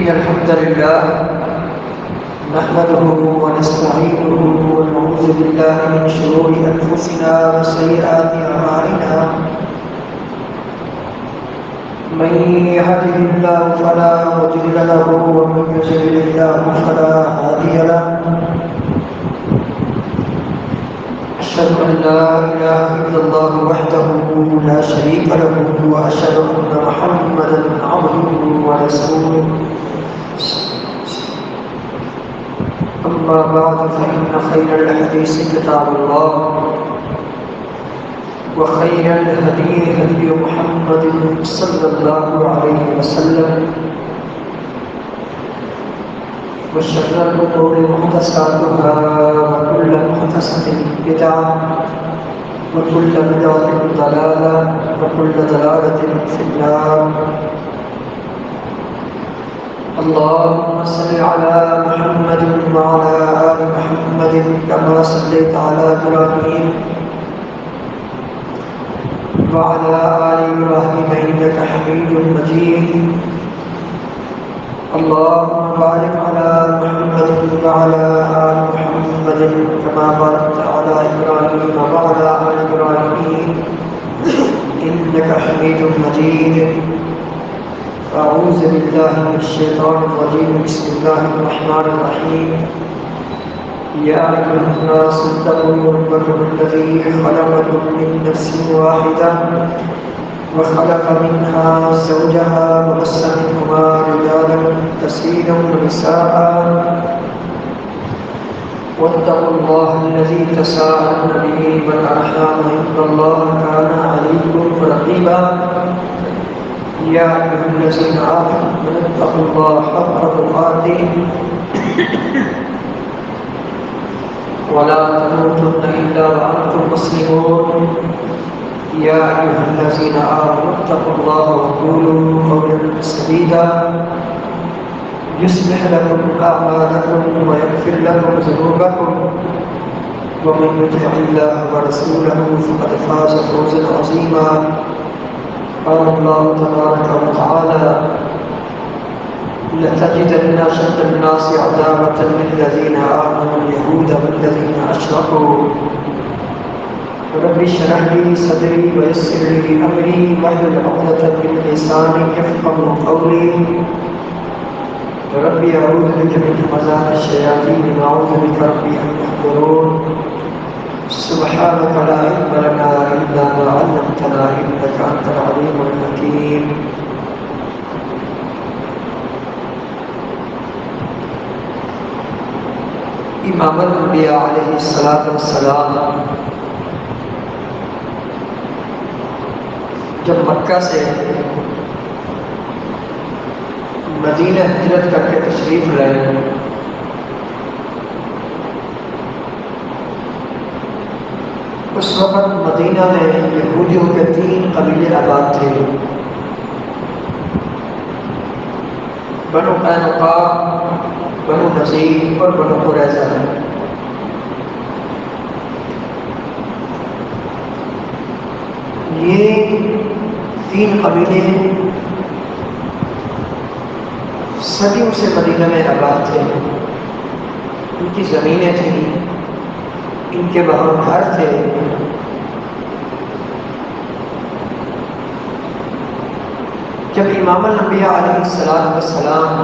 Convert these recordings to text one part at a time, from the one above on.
إن الحمد لله نحمده ونستعينه ونعوذ بالله من شرور أنفسنا وسيئات أعمالنا من يهده الله فلا مضل له ومن يضلل الله فلا هادي له أشهد أن لا إله إلا الله وحده لا شريك له وأشهد أن محمدا عبده ورسوله أما بعد فإن خير الحديث كتاب الله وخير الهدي هدي محمد صلى الله عليه وسلم وشر الأمور محدثاتها وكل محدثة بدعة وكل بدعة ضلالة وكل ضلالة في النار. اللهم صل على محمد وعلى آل محمد كما صليت على إبراهيم وعلى آل إبراهيم إنك حميد مجيد. اللهم بارك على محمد وعلى آل محمد كما باركت على إبراهيم وعلى آل إبراهيم إنك حميد مجيد. أعوذ بالله من الشيطان الرجيم. بسم الله الرحمن الرحيم. يا أيها الناس اتقوا ربكم الذي خلقكم من نفس واحدة وخلق منها زوجها وبث منهما رجالا كثيرا ونساء واتقوا الله الذي تساءلون به والأرحام إن الله كان عليكم رقيبا. يا أيها الذين آمنوا اتقوا الله حق تقاته ولا تموتن إلا وأنتم مسلمون. يا أيها الذين آمنوا اتقوا الله وقولوا قولا سديدا يصلح لكم أعمالكم ويغفر لكم ذنوبكم ومن يطع الله ورسوله فقد فاز فوزا عظيما. قال الله تبارك وتعالى لتجدن أشد الناس عداوة للذين آمنوا اليهود والذين أشركوا. رب اشرح لي صدري ويسر لي أمري واحلل عقدة من لساني يفقهوا قولي. رب أعوذ بك من همزات الشياطين وأعوذ بك رب أن يحضرون. سبحانك لا علم لنا إلا ما علمتنا إنك أنت العليم الحكيم. امام الانبیاء علیہ السلام جب مکہ سے مدینہ ہجرت کر کے تشریف لائے اس وقت مدینہ میں یہودیوں کے 3 قبیلے آباد تھے. بنو قینقاع، بنو نذیر اور بنو قریظہ. یہ 3 قبیلے صدیوں سے مدینہ میں آباد تھے. ان کی زمینیں تھیں، ان کے وہاں گھر تھے. جب امام الانبیاء علیہ السلام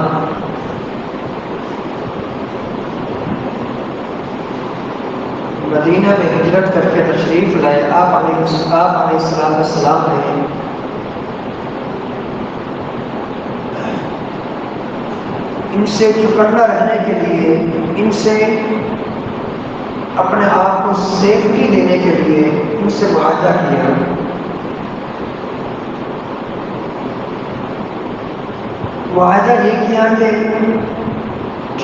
مدینہ میں ہجرت کر کے تشریف لائے، آپ علیہ السلام نے ان سے چکندہ رہنے کے لیے، ان سے اپنے آپ کو سیفٹی دینے کے لیے ان سے معاہدہ کیا. معاہدہ یہ کیا کہ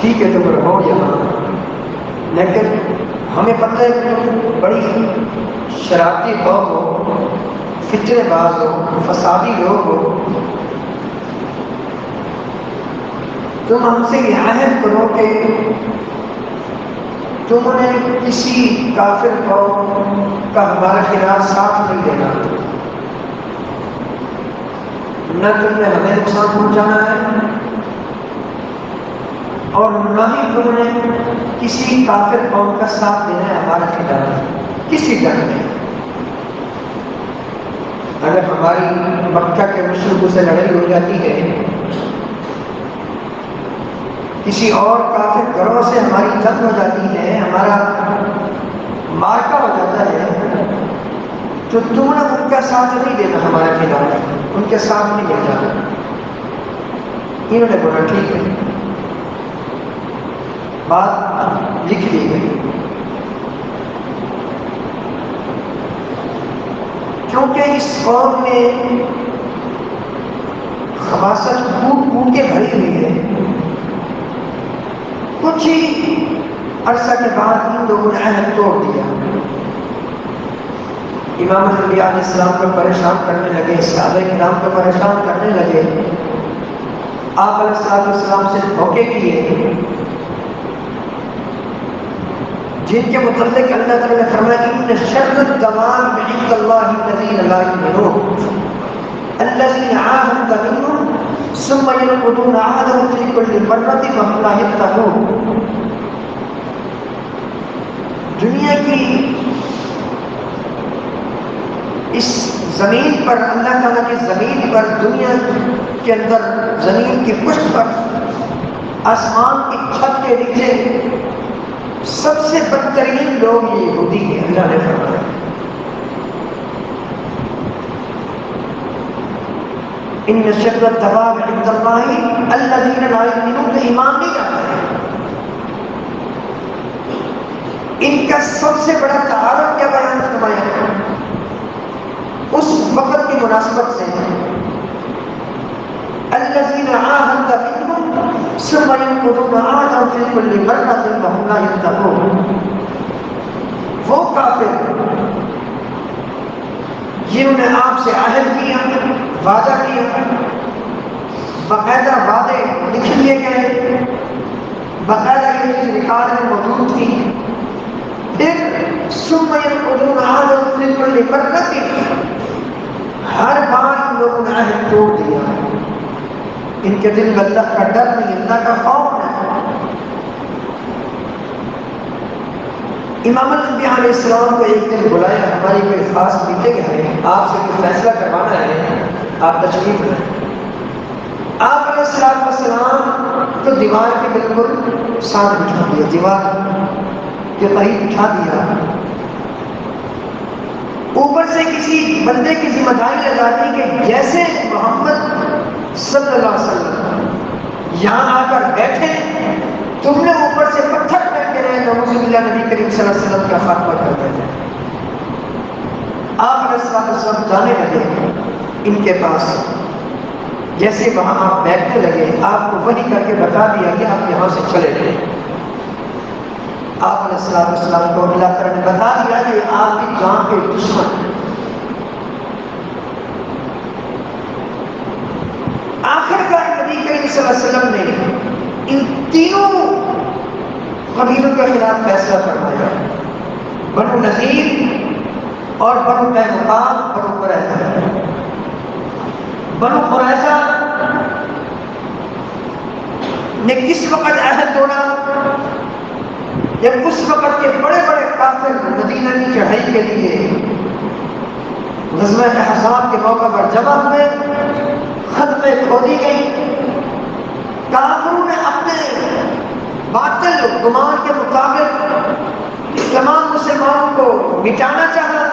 ٹھیک ہے تم رہو یہاں، لیکن ہمیں پتہ ہے کہ تم بڑی شرارتی لوگ ہو، فتنہ باز ہو، فسادی لوگ ہو. تم ہم سے یہ عہد کرو کہ تم نے کسی کافر قوم کا ہمارے خلاف ساتھ نہیں دینا. نہ تم نے ہمیں نقصان پہنچانا ہے اور نہ ہی تم نے کسی کافر قوم کا ساتھ دینا ہے ہمارے خلاف کسی طرح میں۔ اگر ہماری مکہ کے مشرکوں سے لڑائی ہو جاتی ہے، کسی اور کافر گروہ سے ہماری جنگ ہو جاتی ہے، ہمارا مارکا ہو جاتا ہے، تو تم نے ان کا ساتھ نہیں دینا ہمارے خلاف، ان کے ساتھ نہیں لے جانا۔ انہوں نے بولا ٹھیک ہے، بات لکھ لی گئی۔ کیونکہ اس قوم میں خباثت پھوٹ پھوٹ کے بھری ہوئی ہے، کچھ ہی عرصہ کے بعد ان لوگوں نے عہد توڑ دیا، امام الانبیاء علیہ السلام کو پریشان کرنے لگے، صحابہ کرام کو پریشان کرنے لگے، آپ علیہ السلام سے دھوکے کیے، جن کے متعلق اللہ تعالیٰ نے فرمایا ان شر الدواب عند اللہ الذین لا یؤمنون الذین عاهدت منهم ثم ينقضون عهدهم في كل مرة وهم لا يتقون۔ دنیا کی اس زمین پر، اللہ تعالیٰ کی زمین پر، دنیا کے اندر، زمین کی پشت پر، آسمان کی چھت کے نیچے سب سے بدترین لوگ یہ یہودی ہیں، اللہ نے فرمایا۔ ان شر الدواب عند اللہ الذین لا یؤمنون، تو ایمان نہیں لاتے ہیں۔ ان کا سب سے بڑا تعارف کیا بیان فرمایا ہے اس وقت کی مناسبت سے، الذین عاهدت منهم ثم ينقضون عهدهم في كل مرة وهم لا يتقون۔ وہ کافر جنہوں نے آپ سے عہد کیا، وعدہ کیا، باقاعدہ وعدے لکھ لیے گئے، باقاعدہ یہ چیز ریکارڈ میں موجود تھی، پھر ثم ينقضون عهدهم في كل مرة، ہر بار ان لوگوں نے عہد توڑ دیا۔ ان کے دل میں اللہ کا ڈر نہیں، اللہ کا خوف نہیں۔ امام الانبیاء علیہ السلام کو ایک دن بلایا، ہماری کوئی خاص میٹنگ ہے، آپ سے کوئی فیصلہ کروانا ہے، آپ تشریف لائیں۔ آپ علیہ السلام تو دیوار کے بالکل ساتھ بٹھا دیا، دیوار کے قریب بٹھا دیا، اوپر سے کسی بندے کی ذمہ داری لگا دی کہ جیسے محمد صلی اللہ علیہ وسلم یہاں آ کر بیٹھے، تم نے اوپر سے پتھر پھینکتے رہے، نعوذ باللہ نبی کریم صلی اللہ علیہ وسلم کا خاتمہ کر دیتے ہیں۔ آپ علیہ السلام جانے لگے ان کے پاس، جیسے وہاں آپ بیٹھنے لگے، آپ کو وحی کر کے بتا دیا کہ آپ یہاں سے چلے گئے۔ آپ علیہ السلام کو اللہ تعالیٰ نے بتا دیا کہ آپ کی جان کے دشمن ہیں۔ آخر کار نبی کریم صلی اللہ علیہ وسلم نے ان تینوں قبیلوں کے خلاف فیصلہ فرمایا، بنو نذیر اور بنو قینقاع، بنو قریظہ۔ بنو قریظہ نے کس وقت عہد توڑا؟ جب اس وقت کے بڑے بڑے کافر مدینہ کی چڑھائی کے لیے غزوہ احزاب کے موقع پر جمع ہوئے، خطبیں کھودی گئی، کافروں نے اپنے باطل گمان کے مطابق تمام مسلمانوں کو مٹانا چاہا۔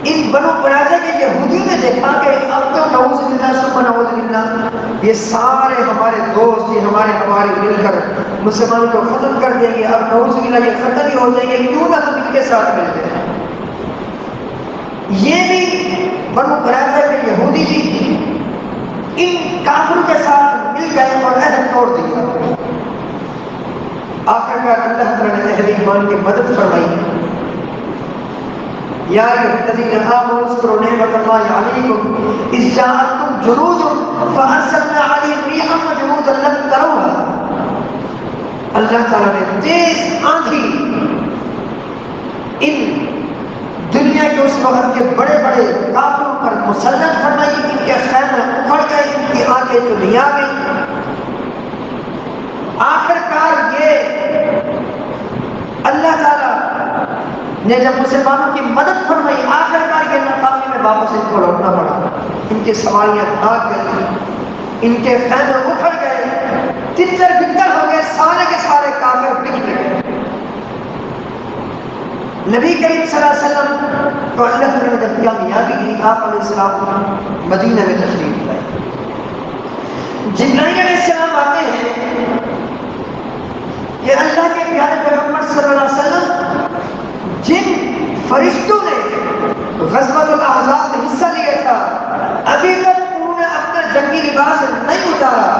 ان بنو قریظہ کے یہودیوں نے دیکھا کہ اب تو نعوذ باللہ ثم نعوذ باللہ یہ سارے ہمارے دوست، یہ ہمارے مل کر مسلمانوں کو ختم کر دیں گے، اب نعوذ باللہ یہ ختم ہی ہو جائیں گے، کیوں نہ ہم ان کے ساتھ ملتے ہیں۔ یہ بھی بنو قریظہ کے یہودی بھی ان کافروں کے ساتھ مل گئے اور عہد توڑ دیا۔ آخر کار اللہ تعالیٰ نے اہل ایمان کی مدد فرمائی۔ یا ایھا الذین آمنوا اذکروا نعمت اللہ علیکم اذ جاءتکم جنود فارسلنا علیہم ریحا وجنودا لم تروها۔ اللہ تعالیٰ نے تیز آندھی ان دنیا کے اس وقت کے بڑے بڑے کافروں پر مسلط فرمائی، ان کے خیمے اکھڑ گئے، ان کی آنکھیں تو نہیں آ گئی، آخر کار یہ اللہ تعالیٰ نے جب مسلمانوں کی مدد فرمائی، آخر کار یہ ناکامی میں واپس ان کو لوٹنا پڑا، ان کی سواریاں بھاگ گئی، ان کے خیمے اکھڑ گئے، تتر بتر ہو گئے، سارے کے سارے کافر بکھر گئے۔ نبی کریم صلی اللہ علیہ وسلم کو اللہ تعالیٰ نے جب کامیابی دی، آپ علیہ السلام مدینہ میں تشریف لائے۔ جبرائیل علیہ السلام آتے ہیں کہ اللہ کے پیارے پیغمبر صلی اللہ علیہ وسلم جن فرشتوں نے غزوۃ الاحزاب میں حصہ لیا تھا ابھی تک انہوں نے اپنا جنگی لباس نہیں اتارا،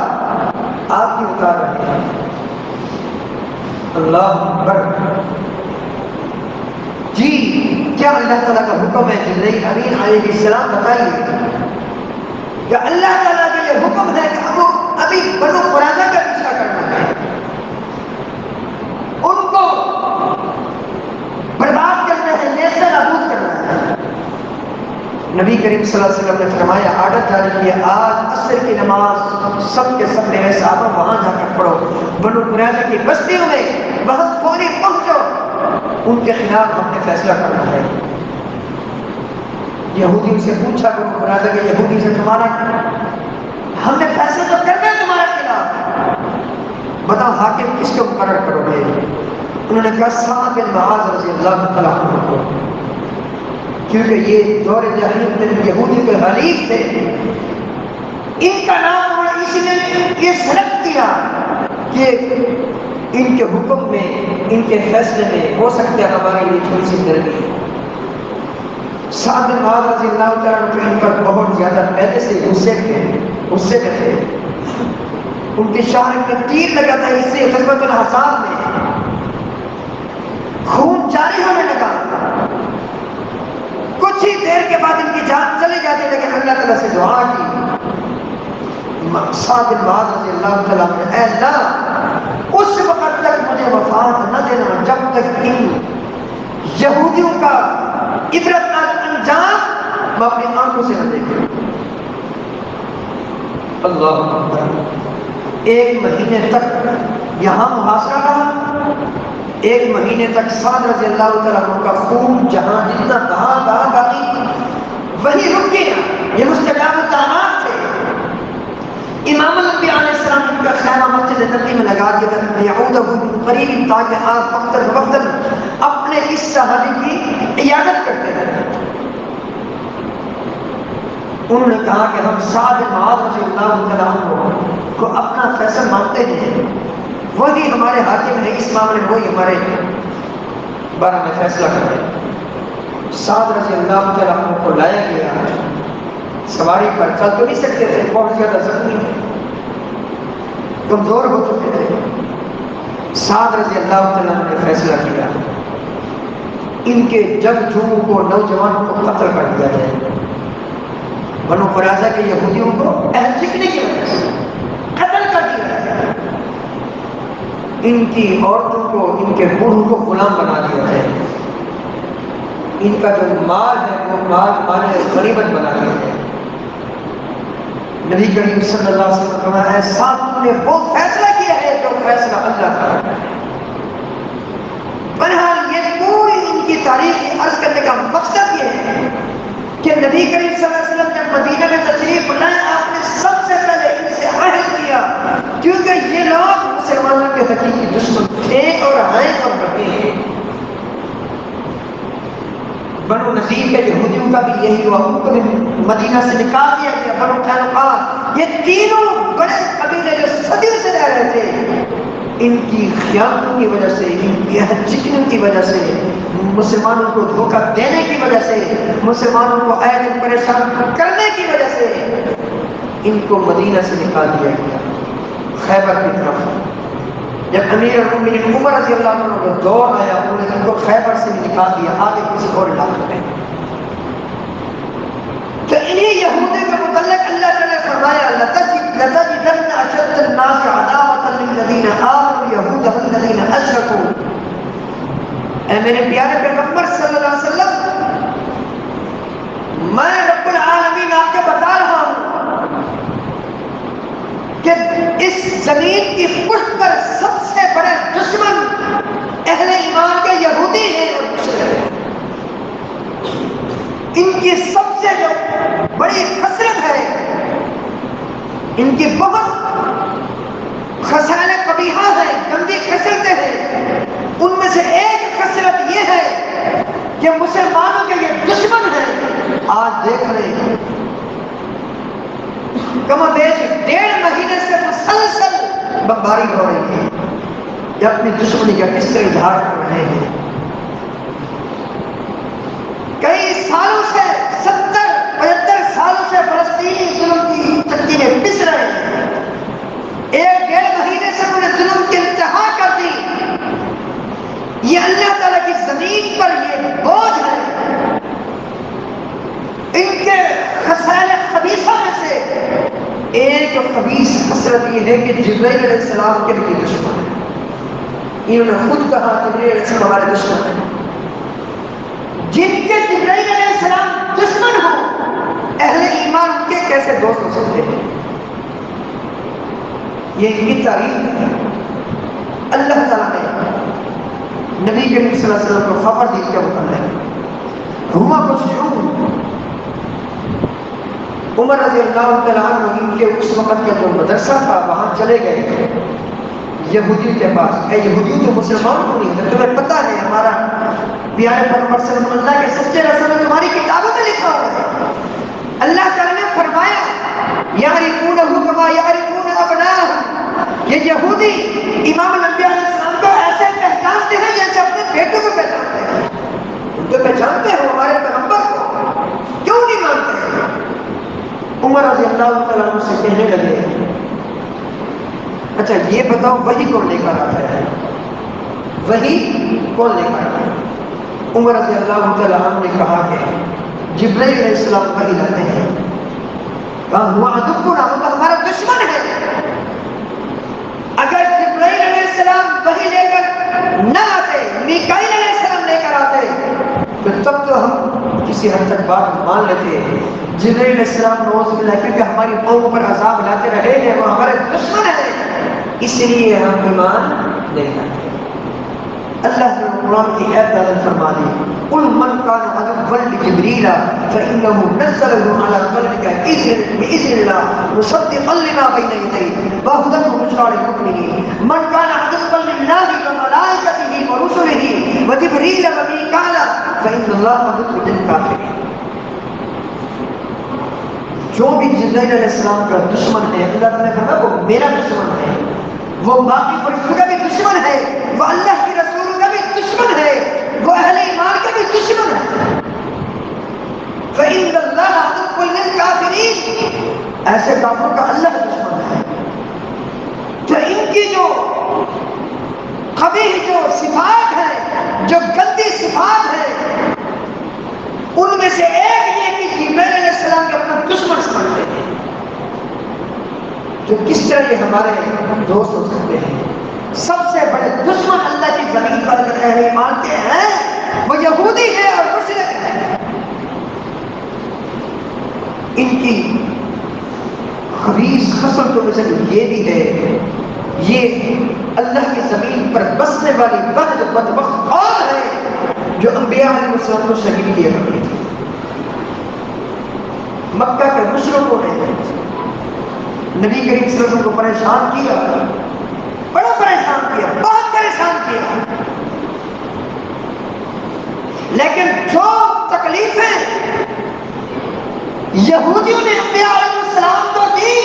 آپ کی اتار رہے ہیں۔ اللہ اکبر۔ جی کیا اللہ تعالیٰ کا حکم ہے؟ جبرائیل امین علیہ السلام بتائیے کہ اللہ تعالیٰ کا یہ حکم ہے کہ ابھی بنو قریظہ کا پیچھا کرنا ہے، ان کو برباد کرنا ہے، نیست نابود کرنا ہے۔ نبی کریم صلی اللہ علیہ وسلم نے فرمایا، آرڈر جاری کیا، آج عصر کی نماز سب کے سب میرے صحابہ وہاں جا کر پڑھو، بنو قریظہ کی بستیوں میں وہاں فوری پہنچو، ان کے خلاف ہم نے فیصلہ کرنا ہے۔ یہودیوں سے پوچھا بنو قریظہ کے یہودی سے، تمہارا ہم نے فیصلہ تو کرنا ہے تمہارے خلاف، بتاؤ حاکم کس کو مقرر کرو گے؟ انہوں نے کہا سعد بن معاذ رضی اللہ تعالیٰ عنہ کو، کیونکہ یہ دور جاہلیت میں یہودی کے حلیف تھے، ان کا نام انہوں نے اس لیے یہ سلب کیا کہ ان کے حکم میں، ان کے فیصلے میں ہو سکتا ہے ہمارے لیے تھوڑی سی نرمی۔ سعد بن معاذ رضی اللہ تعالیٰ عنہ ان پر بہت زیادہ پہلے سے غصے میں تھے، ان کی شاہ میں تیر لگا تھا، اس سے غزوۃ الاحزاب میں خون جاری ہونے لگا، کچھ ہی دیر کے بعد ان کی جان چلی جاتی، لیکن اللہ تعالیٰ سے دعا کی، سعد بن معاذ رضی اللہ تعالیٰ عنہ، اے اللہ اس وقت تک مجھے وفات نہ دینا جب تک ان یہودیوں کا عبرتناک انجام میں اپنی آنکھوں سے نہ دیکھوں۔ اللہ اکبر۔ 1 مہینے تک یہاں محاصرہ رہا، 1 مہینے تک سعد رضی اللہ تعالیٰ عنہ کا خون جہاں جتنا بہا باقی وہی رک گیا۔ یہ مستجاب الدعوات تھے۔ امام الانبیاء علیہ السلام ان کا خیمہ مسجد نبوی میں لگا دیا تھا، یعودہ قریب تاکہ آپ وقتاً اپنے اس صحابی کی عیادت کرتے رہے۔ انہوں نے کہا کہ ہم سعد بن معاذ رضی اللہ عنہ کو اپنا فیصل مانتے ہیں، وہی ہمارے حاکم ہے اس معاملے میں، وہی ہمارے بارے میں فیصلہ کرتے ہیں۔ سعد رضی اللہ عنہ کو لایا گیا، سواری پر چل تو نہیں سکتے تھے، بہت زیادہ زخمی تھے، کمزور ہو چکے تھے۔ سعد رضی اللہ عنہ نے فیصلہ کیا ان کے جنگجوؤں کو، نوجوانوں کو قتل کر دیا جائے، بنو قریظہ کے یہودیوں کو اہل چکنے کی وجہ سے قتل کر دیا جائے، ان کی عورتوں کو، ان کے بوڑھوں کو غلام بنا دیا جائے، ان کا جو مال ہے وہ مال غنیمت بنا دیا جائے۔ نبی کریم صلی اللہ علیہ وسلم فرمایا ہے، سعد نے وہ فیصلہ کیا ہے جو فیصلہ اللہ کا ہے۔ بہرحال یہ پوری ان کی تاریخ عرض کرنے کا مقصد یہ ہے کہ نبی کریم صلی اللہ علیہ وسلم جب مدینہ میں تشریف لائے، آپ نے سب سے پہلے ان سے عہد کیا، کیونکہ یہ لوگ مسلمانوں کے حقیقی دشمن تھے اور ہیں اور رہے ہیں۔ بنو نذیر کے یہودیوں کا بھی یہی ہوا، ان کو مدینہ سے نکال دیا گیا۔ بنو قینقاع، یہ تینوں بڑے قبیلے جو صدیوں سے رہ رہے تھے، ان کی خیانتوں کی وجہ سے، ان کی عہد چکنوں کی وجہ سے، مسلمانوں کو دھوکہ دینے کی وجہ سے، مسلمانوں کو عہد پریشان کرنے کی وجہ سے ان کو مدینہ سے نکال دیا گیا خیبر کی طرف۔ جب امیر المومنین عمر رضی اللہ عنہ کو دور آیا، انہوں نے ان کو خیبر سے نکال دیا، آگے کسی اور علاقے میں۔ تو انہی یہودی کے متعلق اللہ تعالیٰ نے فرمایا، لَتَجِدَنَّ أَشَدَّ النَّاسِ عَدَاوَةً لِلَّذِينَ آمَنُوا الْيَهُودَ وَالَّذِينَ أَشْرَكُوا۔ اے میرے پیارے پیغمبر صلی اللہ علیہ وسلم، میں رب العالمین آپ کو بتا رہا ہوں کہ اس زمین کی پشت پر کی سب سے جو بڑی خسرت ہے، ان کی بہت خصال قبیحہ ہے، گندی خسرتیں ہیں، ان میں سے ایک خسرت یہ ہے کہ مسلمانوں کے یہ دشمن ہیں۔ آج دیکھ رہے ہیں کم و بیش 1.5 مہینے سے مسلسل بمباری ہو رہی ہے، یہ اپنی دشمنی کا کس طرح اظہار کر رہے ہیں۔ کئی سالوں سے 70-75 سالوں سے فلسطینی ظلم کی چکی میں پس رہے ہیں، 1.5 مہینے سے انہوں نے ظلم کی انتہا کر دی۔ یہ اللہ تعالیٰ کی زمین پر یہ بوجھ ہے۔ ان کے خصال خبیثہ میں سے ایک خبیث خصلت یہ ہے کہ جبرائیل علیہ السلام کے لیے دشمن ہے۔ انہوں نے خود کہا جبرائیل علیہ السلام ہمارے دشمن ہیں۔ جن کے جبرائیل علیہ السلام دشمن ہوں، اہل ایمان ان کے کیسے دوست ہو سکتے ہیں؟ یہ ان کی تعریف ہے۔ اللہ تعالیٰ نے نبی کریم صلی اللہ علیہ وسلم کو خبر دی کے متعلق ہوا کچھ یوں، عمر رضی اللہ تعالیٰ عنہ ان کے اس وقت کا جو مدرسہ تھا وہاں چلے گئے یہودیوں کے پاس۔ اے یہودیوں تو مسلمان کو نہیں ہے، تمہیں پتہ ہے ہمارا پیارے پیغمبر صلی اللہ علیہ وسلم کے سچے رسول میں تمہاری کتابوں میں لکھا ہوا ہے۔ اللہ تعالیٰ نے فرمایا یعرفونہ کما یعرفون ابناءہم، یہ یہودی امام الانبیاء علیہ السلام کو ایسے پہچانتے ہیں جیسے اپنے بیٹوں کو پہچانتے ہیں۔ ان کو پہچانتے ہو ہمارے پیغمبر کو، کیوں نہیں مانتے ہیں؟ عمر رضی اللہ تعالیٰ عنہ سے کہنے لگے اچھا یہ بتاؤ وحی کون لے کر آتا ہے؟ وحی کون لے کر آتا ہے؟ عمر رضی اللہ تعالیٰ عنہ نے کہا کہ جبرائیل علیہ السلام وحی لاتے ہیں۔ کہا ہوا عدونا، وہ ہمارا دشمن ہے۔ اگر جبرائیل علیہ السلام وحی لے کر نہ آتے، میکائیل علیہ السلام لے کر آتے، تو تب تو ہم کسی حد تک بات مان لیتے ہیں۔ جبرائیل علیہ السلام نعوذ باللہ کیونکہ ہماری قوم پر عذاب لاتے رہے ہیں، وہ ہمارے دشمن ہیں، اس لیے ہم ایمان نہیں لاتے۔ اللہ نے قرآن کی آیت نازل فرما دی قل من كان عدوا لجبريل فإنه نزله على قلبك بإذن الله مصدقا لما بين يديه وهدى وبشرى للمؤمنين من كان عدوا لله وملائكته ورسله وجبريل وميكال فإن الله عدو للكافرين۔ جو بھی جبرائیل علیہ السلام کا دشمن ہے، اللہ تعالیٰ نے فرمایا وہ میرا دشمن ہے، وہ باقی فرشتوں کا بھی دشمن ہے، وہ اللہ کے رسول کا بھی دشمن ہے، وہ اہل ایمان کا بھی دشمن ہے۔ فَإِنَّ اللَّهَ عَدُوٌّ لِلْكَافِرِينَ، ایسے کافروں کا اللہ دشمن ہے۔ تو ان کی جو قبیح جو صفات ہے، جو گندی صفات ہے، ان میں سے ایک یہ کہ جبرائیل علیہ السلام کے اپنا دشمن سمجھتے ہیں۔ جو کس طرح یہ ہمارے دوست ہو سکتے ہیں؟ سب سے بڑے دشمن اللہ کی زمین پر اگر اہل ایمان کے ہیں وہ یہودی ہے اور مشرک ہے۔ ان کی خبیث خصلتوں میں سے یہ بھی ہے، یہ اللہ کی زمین پر بسنے والی بدبخت قوم ہے جو انبیاء علیہ السلام کو شہید کیا کرتی تھی۔ مکہ کے مشرکوں نے نبی کریم صلی اللہ علیہ وسلم کو پریشان کیا، بڑا پریشان کیا، بہت پریشان کیا، لیکن جو تکلیفیں یہودیوں نے انبیاء علیہ السلام کو دی،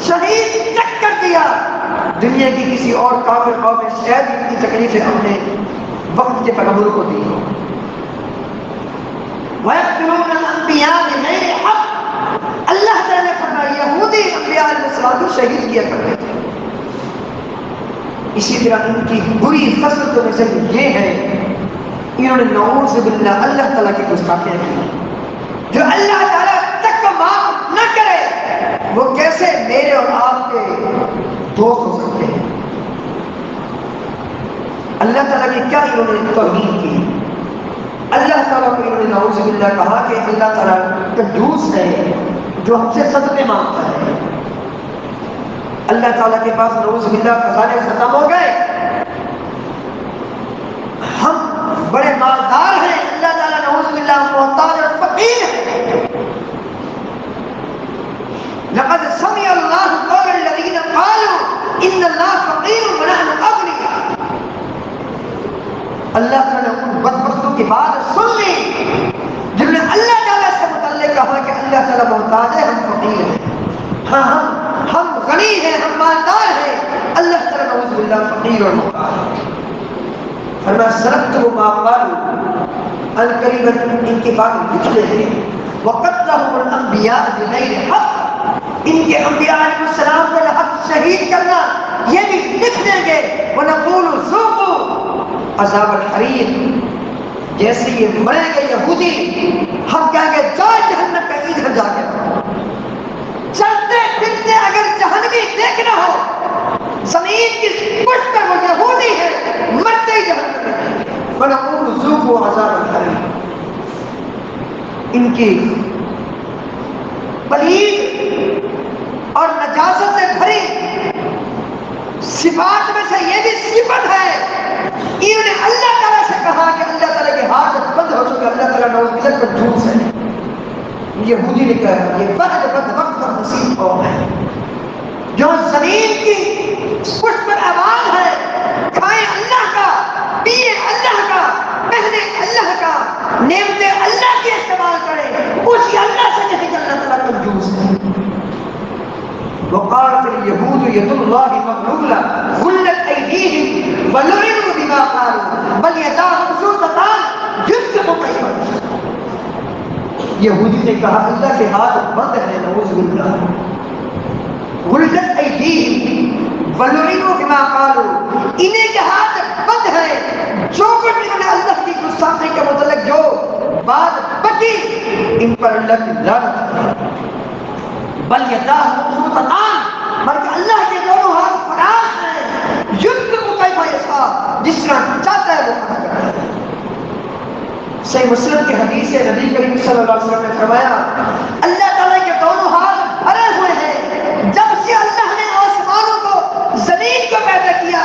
شہید تک کر دیا، دنیا کی کسی اور کافر قوم میں شاید ان کی تکلیفیں ہم نے وقت کے پیغمبروں کو دی ہو۔ وَيَقْتُلُونَ الْأَنْبِيَاءَ بِغَيْرِ حَقٍّ، اللہ تعالیٰ نے فرمایا یہودی انبیاء علیہ السلام کو شہید کیا کرتے تھے۔ اسی طرح ان کی بری خصلتوں میں سے یہ ہے انہوں نے نعوذ باللہ اللہ تعالیٰ کی گستاخیاں کی۔ جو اللہ تعالیٰ تک کو معاف نہ کرے وہ کیسے میرے اور آپ کے دوست ہو سکتے ہیں؟ اللہ تعالیٰ کی کیا انہوں نے توہین کی؟ اللہ تعالیٰ کو انہوں نے نعوذ باللہ کہا کہ اللہ تعالیٰ کنجوس ہے جو ہم سے صدقے مانگتا ہے۔ اللہ تعالیٰ کے پاس نعوذ باللہ خزانے ختم ہو گئے، ہم بڑے مالدار ہیں، اللہ تعالیٰ نعوذ باللہ محتاج اور فقیر ان اللہ فقیر ونحن اغنیاء. اللہ تعالیٰ نے ان بدبختوں کی بات سن لی جنہوں نے اللہ تعالیٰ سے متعلق کہا کہ اللہ تعالیٰ محتاج ہے، ہم فقیر ہیں. ہاں ہم غنی ہیں، ہم مالدار ہیں. اللہ تعالیٰ نعوذ باللہ فقیر اور محتاج. فرمایا سرقت ما قالوا القریب، ان کی بات پچھلے ہیں. وقتلهم الانبیاء بغیر حق، ان کے انبیاء علیہ السلام کو حق شہید کرنا یہ بھی لکھ دیں گے. ونقول ذوقوا عذاب الحریق، جیسے یہ مرے گے یہودی ہم کہیں گے جا جہنم کا ادھر جا کے چلتے پھرتے اگر جہنمی دیکھنا ہو زمین کی پشت پر وہ یہودی ہے، مرتے ہی جہنم میں. ونقول ذوقوا عذاب الحریق. ان کی پلید اور نجاست سے بھری صفات میں سے یہ بھی صفت ہے. انہوں نے اللہ تعالیٰ سے کہا کہ اللہ تعالیٰ کے ہاتھ بند ہو چکے، اللہ تعالیٰ نعوذ باللہ کا جھوٹ ہے. یہودی نے کہا یہ بد وقت پر نصیب قوم ہے جو زمین کی پشت پر آباد ہے، کھائے اللہ کا، پیے اللہ کا، پہنے اللہ کا، نعمتیں اللہ کی استعمال کرے، اسی اللہ سے نہیں کہ اللہ تعالیٰ کنجوس ہے. وقالت اليهود يد الله مغلولة غلت أيديهم ولعنوا بما قالوا بل يداه مبسوطتان ينفق كيف يشاء. یہودی نے کہا اللہ کے ہاتھ بند ہے، نعوذ باللہ. غلت أيديهم ولعنوا بما قالوا، انہیں کے ہاتھ بند ہے جو کچھ انہوں نے اللہ کی گستاخی کے متعلق جو بات بکی ان پر اللہ کی لعنت ہے. بل یداہ مبسوطتان، بلکہ اللہ کے دونوں ہاتھ فراخ ہیں. ينفق كيف يشاء، جس طرح چاہتا ہے وہ خرچ کرتا ہے. صحیح مسلم کی حدیث ہے، نبی کریم صلی اللہ علیہ وسلم نے فرمایا اللہ تعالیٰ کے دونوں ہاتھ بھرے ہوئے ہیں. جب سے اللہ نے آسمانوں کو زمین کو پیدا کیا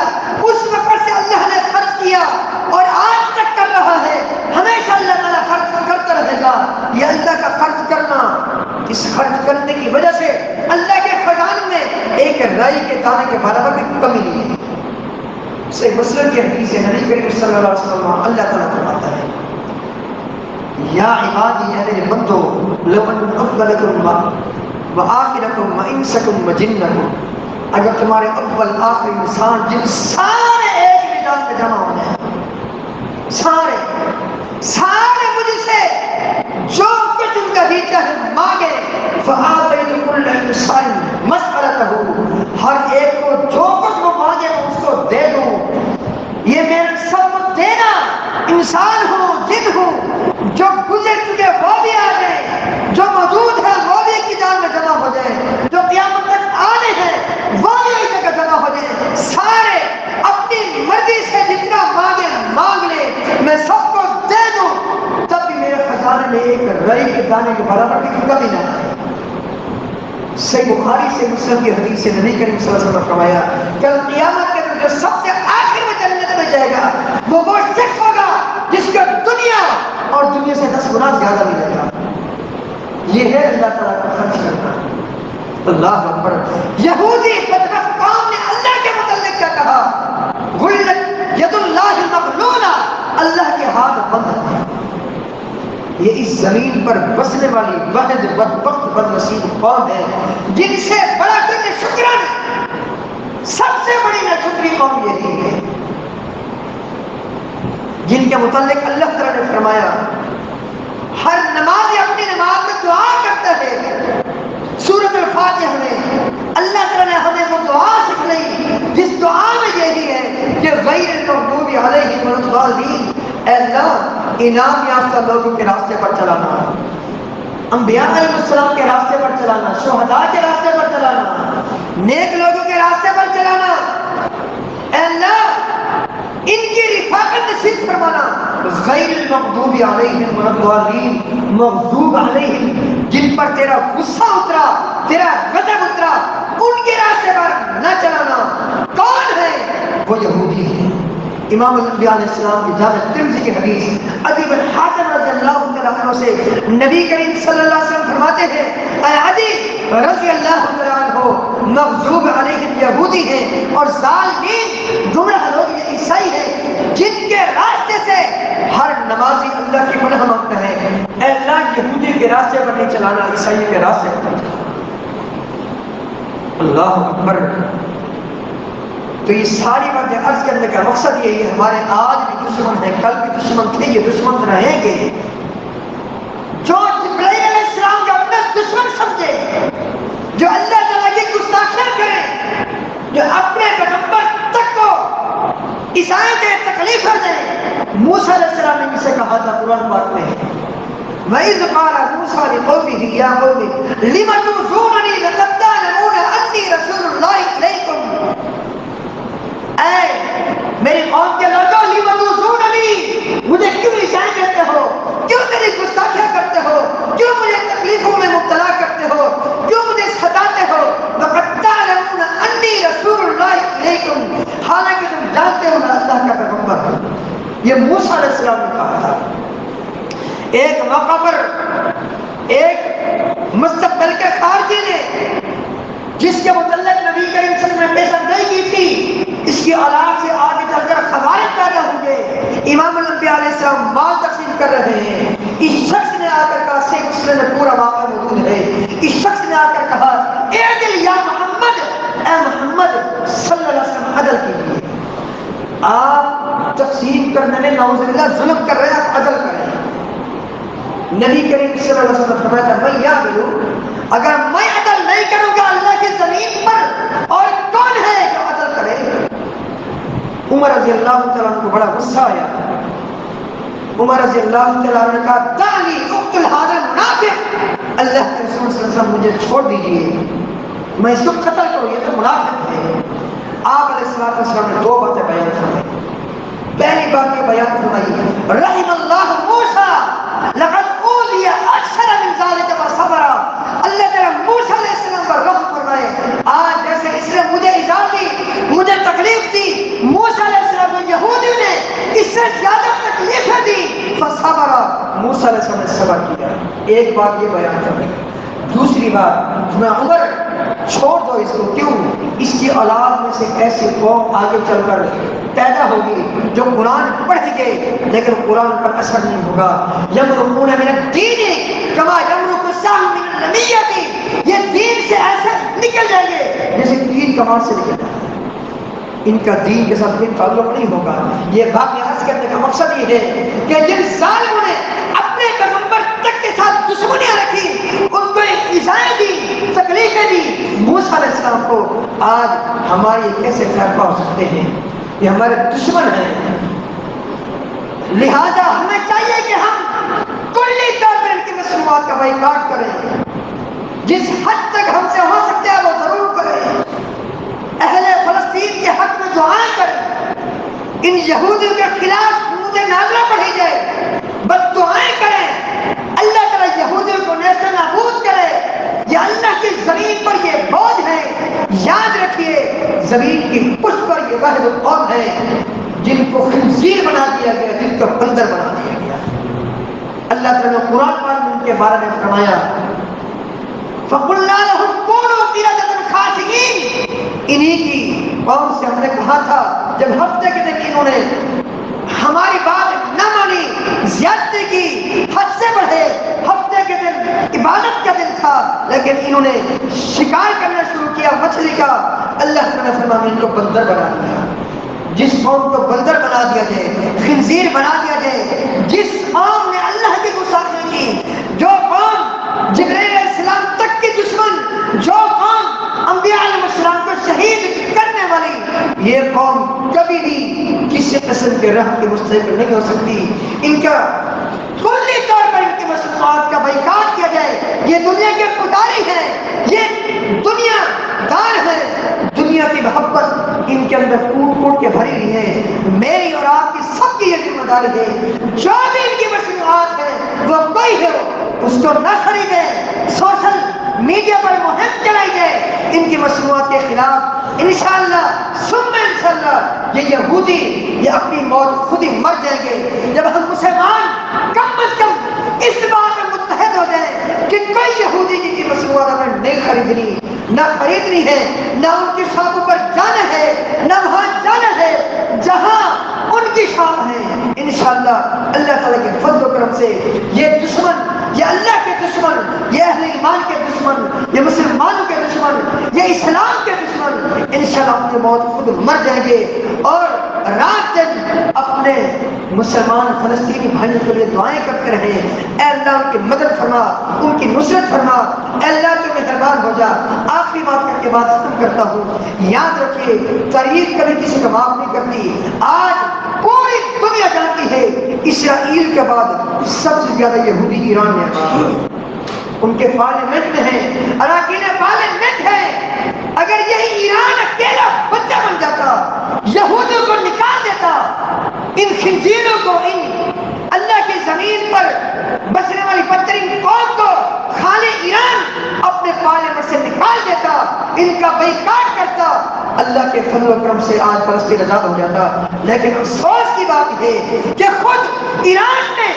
اس وقت سے اللہ نے خرچ کیا اور آج تک کر رہا ہے. ہمیشہ اللہ تعالیٰ خرچ کرتا رہے گا. یہ اللہ کا خرچ کرنا، اس خرچ کرنے کی وجہ سے اللہ کے خزانے میں ایک رائی کے دانے کے برابر بھی کمی نہیں ہے. صحیح مسلم کی حدیث ہے، نبی کریم صلی اللہ علیہ وسلم اللہ تعالیٰ فرماتا ہے یا عبادی، اے میرے بندو، لو ان اولکم و آخرکم و انسکم و جنکم، اگر تمہارے اول آخر انسان جن سارے ایک میدان میں جمع ہو جائیں، سارے مجھ سے جو کچھ ان کا بھی چاہے مانگے، فآتیت کل انسان مسئلتہ، ہر ایک کو جو کچھ وہ مانگے میں اس کو دے دوں. یہ میرا سب کو دینا، انسان ہو جن ہو، جو گزر چکے وہ بھی آ جائیں، جو موجود ہے وہ بھی ایک میدان میں جمع ہو جائیں، جو قیامت تک آنے ہیں وہ بھی ایک جگہ جمع ہو جائیں. سارے اپنی مرضی سے جتنا مانگے مانگ لے، میں سب کو دے دوں، تب بھی میرے خزانے میں ایک رائی کے دانے کے برابر بھی کمی نہ ہے. صحیح بخاری سے مسلم کی حدیث سے نبی کریم صلی اللہ علیہ وسلم نے فرمایا کل قیامت کے دن جو سب سے آخر میں جنت میں جائے گا وہ شخص ہوگا جس کا دنیا اور دنیا سے 10 گنا زیادہ ملے گا. یہ ہے اللہ تعالیٰ کا خرچ کرنا. اللہ اکبر. یہودی بدبخت قوم نے اللہ کے متعلق کیا کہا؟ غلت ید اللہ مغلولہ، اللہ کے ہاتھ بند ہیں. یہ اس زمین پر بسنے والی واحد بدبخت بدنصیب قوم ہے جن سے بڑا کر شکران، سب سے بڑی ناشکری قوم یہی ہے جن کے متعلق اللہ تعالیٰ نے فرمایا ہر نماز اپنی نماز میں دعا کرتا ہے. سورۃ الفاتحہ میں اللہ تعالیٰ نے ہمیں وہ دعا سکھلائی جس دعا میں یہی ہے کہ غیر المغضوب علیہم ولا الضالین، اے اللہ انعام یافتہ لوگوں کے راستے پر چلانا، انبیاء علیہ السلام کے راستے پر چلانا، شہداء کے راستے پر چلانا، نیک لوگوں کے راستے پر چلانا. اے اللہ ان کی رفاقت نصیب فرمانا. غیر المغضوب علیہم ولا الضالین، مغضوب علیہم جن پر تیرا غصہ اترا، تیرا غضب اترا، ان کے راستے پر نہ چلانا. کون ہے؟ وہ یہودی ہیں. امام الانبیاء علیہ السلام کی جامع ترمذی کی حدیث عدی بن حاتم رضی اللہ عنہ سے نبی کریم صلی اللہ علیہ وسلم فرماتے ہیں اے عدی رضی اللہ عنہ وہ مغضوب علیہم یہودی ہیں اور ظالمین گمراہ لوگ یہ عیسائی ہیں جن کے راستے سے ہر نمازی اللہ کی پناہ مانگتا ہے. اے اللہ یہودی کے راستے پر نہیں چلانا, عیسائی کے راستے پر نہیں چلانا. اللہ اکبر. تو یہ ساری باتیں عرض کرنے کا مقصد یہی ہے, ہمارے آج بھی دشمن ہیں, کل بھی دشمن تھے, یہ دشمن رہیں گے. جو جبرائیل علیہ السلام کا اپنا دشمن سمجھے, جو اللہ تعالیٰ کی گستاخیاں کرے, جو اپنے پیغمبر تک کو عیسائی کے تکلیفیں دیں. موسیٰ علیہ السلام نے اسے کہا تھا قرآن پاک میں, وَإِذْ قَالَ مُوسَىٰ لِقَوْمِهِ يَا قَوْمِ لِمَ تُؤْذُونَنِي وَقَدْ تَعْلَمُونَ أَنِّي رَسُولُ اللَّهِ إِلَيْكُمْ. اے میری قوم کے لوگوں, لِمَ تُؤْذُونَنِي, مجھے کیوں ایذاء کرتے ہو, کیوں میری گستاخیاں کرتے ہو, کیوں مجھے تکلیفوں میں مبتلا کرتے ہو, کیوں مجھے ستاتے ہو. وَقَدْ تَعْلَمُونَ أَنِّي رَسُولُ اللَّهِ إِلَيْكُمْ, حالانکہ تم جانتے ہو میں اللہ کا پیغمبر ہوں. یہ موسیٰ علیہ السلام نے کہا تھا. ایک موقع پر ایک مستقبل کے خارجی نے جس کے متعلق نبی کریم صلی اللہ علیہ وسلم نے پیشن گوئی کی تھی, اس کی اولاد سے آگے چل کر خوارج پیدا ہوں گے. امام الانبیاء علیہ السلام مال تقسیم کر رہے ہیں. اس شخص نے آ کر کہا, شیخ مسلم میں پورا واقعہ موجود ہے, اس شخص نے آ کر کہا, اعدل یا محمد, اے محمد صلی اللہ علیہ وسلم عدل کیجیے. آپ تقسیم کرنے میں نعوذ باللہ ظلم کر رہے ہیں, آپ عدل کریں. نبی کریم صلی اللہ علیہ وسلم فرمایا تھا, میں یا کروں, اگر میں عدل نہیں کروں گا اللہ کی زمین پر اور کون ہے جو عدل کرے. عمر رضی اللہ تعالیٰ عنہ کو بڑا غصہ آیا. عمر رضی اللہ تعالیٰ عنہ نے کہا, دعنی اقتل ھذا المنافق, اللہ کے رسول صلی اللہ علیہ وسلم مجھے چھوڑ دیجیے, میں اس کو قتل کروں, یہ تو منافق ہے. آپ علیہ السلام نے دو باتیں بیان فرمائی. پہلی بات یہ بیان فرمائی, رحم اللہ موسیٰ لقد اوذی اکثر من ذلک فصبر. اللہ تعالیٰ موسیٰ علیہ السلام پر رحم فرمائے. آج جیسے اس نے مجھے ایذا دی, مجھے تکلیف دی, موسیٰ علیہ السلام کو یہودیوں نے اس سے زیادہ تکلیفیں دی, فصبر, موسیٰ علیہ السلام نے صبر کیا. ایک بات یہ بیان فرمائی. دوسری بات, میں عمر چھوڑ دو اس کو, کیوں, اس کی اولاد میں سے ایسی قوم آگے چل کر پیدا ہوگی جو قرآن پڑھ گئے لیکن قرآن پر اثر نہیں ہوگا. یمرقون من الدین کما یمرق السهم من الرمیۃ, یہ دین سے ایسے نکل جائیں گے جیسے تیر کمان سے نکل جائے. ان کا دین کے ساتھ کوئی تعلق نہیں ہوگا. یہ بات عرض کرنے کا مقصد یہ ہے کہ جن ظالموں نے اپنے پیغمبر تک کے ساتھ دشمنیاں رکھی, ان کو ایذائیں دی, تکلیفیں دی, موسیٰ علیہ السلام کو آج ہماری کیسے خیر ہو سکتے ہیں؟ یہ ہمارے دشمن ہیں. لہذا ہمیں چاہیے کہ ہم کلی طور پر ان کی مصنوعات کا بائیکاٹ کریں. جس حد تک ہم سے ہو سکتا ہے وہ ضرور کریں. اہل فلسطین کے حق میں دعائیں کریں. ان یہودیوں کے خلاف مجھے نازلہ پڑھی جائے, بس دعائیں کریں. اللہ تعالیٰ یہودیوں کو نیست و نابود کرے. یہ اللہ کی زمین پر یہ بوجھ ہے. یاد رکھیے, زمین کی پشت پر یہ واحد قوم ہے جن کو خنزیر بنا دیا گیا, جن کو بندر بنا دیا گیا. اللہ تعالیٰ نے قرآن پاک میں ان کے بارے میں فرمایا, فَقُلْنَا لَهُمْ كُونُوا قِرَدَةً خَاسِئِينَ. انہی کی قوم سے ہم نے کہا تھا جب ہفتے کے دن انہوں نے ہماری بات نہ مانی, زیادتی کی, حد سے بڑھے. ہفتے کے دن عبادت کا دن تھا لیکن انہوں نے شکار کرنا شروع کیا مچھلی کا. اللہ تعالیٰ نے فرمایا ان کو بندر بنا دیا. جس قوم کو بندر بنا دیا جائے, خنزیر بنا دیا جائے, جس قوم نے اللہ کی گستاخی کی, جو قوم جبرائیل علیہ السلام تک کی دشمن, جو قوم انبیاء علیہ السلام کو شہید کرنے والی, یہ قوم کبھی بھی کسی قسم کے رحم کے مستحق نہیں ہو سکتی. ان کا کلی طور پر ان کی مصنوعات کا بائیکاٹ کیا جائے. یہ دنیا کے پجاری ہیں, یہ دنیا دار ہے. دنیا کی محبت ان کے اندر کوٹ کوٹ کے بھری ہوئی ہے. میری اور آپ کی سب کی یہ ذمہ داری ہے, جو بھی ان کی مصنوعات ہے وہ کوئی ہو اس کو نہ خریدے. سوشل میڈیا پر مہم چلائی جائے ان کی مصنوعات کے خلاف. انشاءاللہ ثم انشاءاللہ یہ یہودی یہ اپنی موت خود ہی مر جائیں گے جب ہم مسلمان کم از کم اس بات میں متحد ہو جائیں کہ کوئی یہودی کی مصنوعات ہمیں نہیں خریدنی. نہ خریدنی ہے، نہ ان کی شاخوں پر جانا ہے، نہ وہاں جانا ہے جہاں ان کی شاخ ہے۔ انشاءاللہ اللہ تعالیٰ کے فضل و کرم سے یہ دشمن، یہ اللہ کے دشمن، یہ اہل ایمان کے دشمن، یہ مسلمانوں کے دشمن، یہ اسلام کے دشمن انشاءاللہ اپنی موت خود مر جائیں گے، اور رات دن اپنے مسلمان فلسطینی بھائیوں کے لیے دعائیں کرتے رہے، اے اللہ ان کی مدد فرما، ان کی نصرت فرما، اے اللہ تو مہربان ہو جا۔ آخری بات کر کے بات ختم کرتا ہوں، یاد رکھیے تاریخ کبھی کسی کا معاف نہیں کرتی۔ آج پوری دنیا جانتی ہے اسرائیل کے بعد سب سے زیادہ یہودی ایران میں ہیں، ان کے پارلیمنٹ میں ہیں، اراکین پارلیمنٹ ہیں۔ اگر یہی ایران اکیلا بچہ بن جاتا، یہودیوں کو نکال دیتا، ان خنزیروں کو، ان اللہ کی زمین پر بسنے والی بدترین قوم کو خالی ایران اپنے پارلیمنٹ سے نکال دیتا، ان کا بائیکاٹ کرتا، اللہ کے فضل و کرم سے آج فلسطین آزاد ہو جاتا۔ لیکن افسوس کی بات ہے کہ خود ایران نے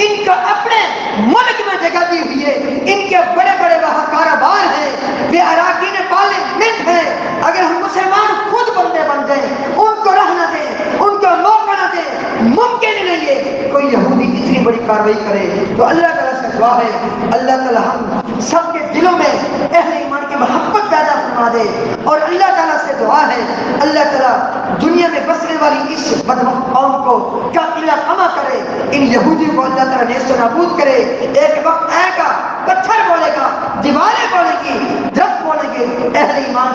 ان کو اپنے ملک میں جگہ دی ہوئی ہے، ان کے بڑے بڑے وہاں کاروبار ہیں، یہ اراکین پارلیمنٹ ہیں۔ اگر ہم مسلمان خود بندے بن جائیں، ان کو رہنا دیں، ان کو موقع نہ دیں، ممکن نہیں ہے کوئی یہودی اتنی بڑی کاروائی کرے۔ تو اللہ تعالیٰ سے دعا ہے اللہ تعالیٰ ہم سب کے دلوں میں اہل ایمان کی محبت پیدا فرما دے، اور اللہ تعالیٰ سے دعا ہے اللہ تعالیٰ دنیا میں بسنے والی اس بدبخت قوم کو قلعہ خما کرے، ان یہودیوں کو اللہ تعالیٰ نیست و نابود کرے۔ ایک وقت آئے گا پتھر بولے گا، دیواریں بولے گی، درخت بولے گے اہل ایمان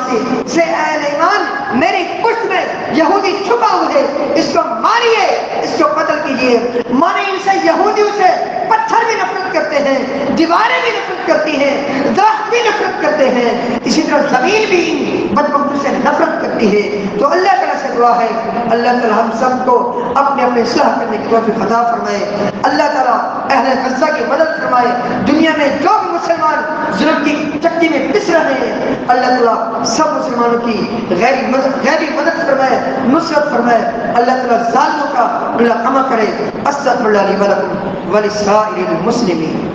سے اہل ایمان میری پشت میں یہودی چھپا ہوئے، اس کو ماریے، اس کو قتل کیجیے۔ مانے ان سے یہودیوں سے پتھر بھی نفرت کرتے ہیں، دیواریں بھی نفرت کرتی ہیں، درخت بھی نفرت کرتے ہیں، اسی طرح زمین بھی بدبختوں سے نفرت کرتی ہے۔ تو اللہ تعالیٰ سے دعا ہے اللہ تعالیٰ ہم سب کو اپنے اپنے اصلاح کرنے کی توفیق عطا فرمائے۔ اللہ تعالیٰ اہل غزہ کی مدد فرمائے، دنیا میں جو بھی مسلمان ظلم کی چکی میں پس رہے ہیں اللہ تعالیٰ سب مسلمانوں کی غیبی مدد فرمائے، نصرت فرمائے۔ اللہ تعالیٰ ظالموں کا قلعہ خما کرے۔ استغفر اللہ لی ولکم ولسائر المسلمین۔